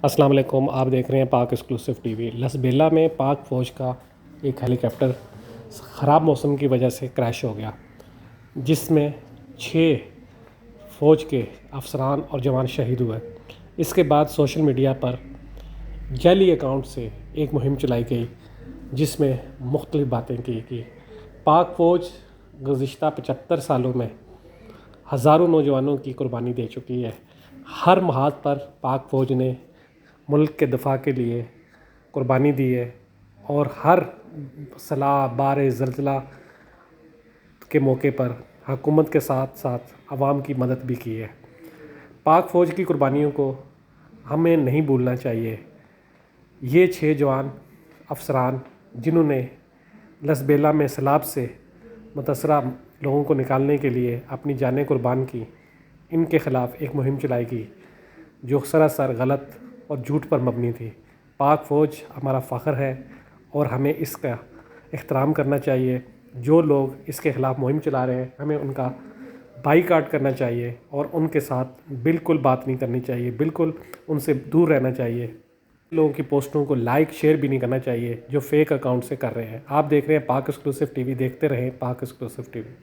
السلام علیکم، آپ دیکھ رہے ہیں پاک ایکسکلوسیو ٹی وی۔ لسبیلا میں پاک فوج کا ایک ہیلی کاپٹر خراب موسم کی وجہ سے کریش ہو گیا، جس میں 6 فوج کے افسران اور جوان شہید ہوئے۔ اس کے بعد سوشل میڈیا پر جعلی اکاؤنٹ سے ایک مہم چلائی گئی، جس میں مختلف باتیں کی۔ پاک فوج گزشتہ 75 سالوں میں ہزاروں نوجوانوں کی قربانی دے چکی ہے۔ ہر محاذ پر پاک فوج نے ملک کے دفاع کے لیے قربانی دی ہے اور ہر صلاح بار زلزلہ کے موقع پر حکومت کے ساتھ ساتھ عوام کی مدد بھی کی ہے۔ پاک فوج کی قربانیوں کو ہمیں نہیں بھولنا چاہیے۔ یہ 6 جوان افسران جنہوں نے لسبیلا میں سیلاب سے متاثرہ لوگوں کو نکالنے کے لیے اپنی جانیں قربان کی، ان کے خلاف ایک مہم چلائی گئی جو سراسر غلط اور جھوٹ پر مبنی تھی۔ پاک فوج ہمارا فخر ہے اور ہمیں اس کا احترام کرنا چاہیے۔ جو لوگ اس کے خلاف مہم چلا رہے ہیں، ہمیں ان کا بائیکاٹ کرنا چاہیے اور ان کے ساتھ بالکل بات نہیں کرنی چاہیے، بالکل ان سے دور رہنا چاہیے۔ لوگوں کی پوسٹوں کو لائک شیئر بھی نہیں کرنا چاہیے جو فیک اکاؤنٹ سے کر رہے ہیں۔ آپ دیکھ رہے ہیں پاک ایکسکلوسیو ٹی وی، دیکھتے رہیں پاک ایکسکلوسیو ٹی وی۔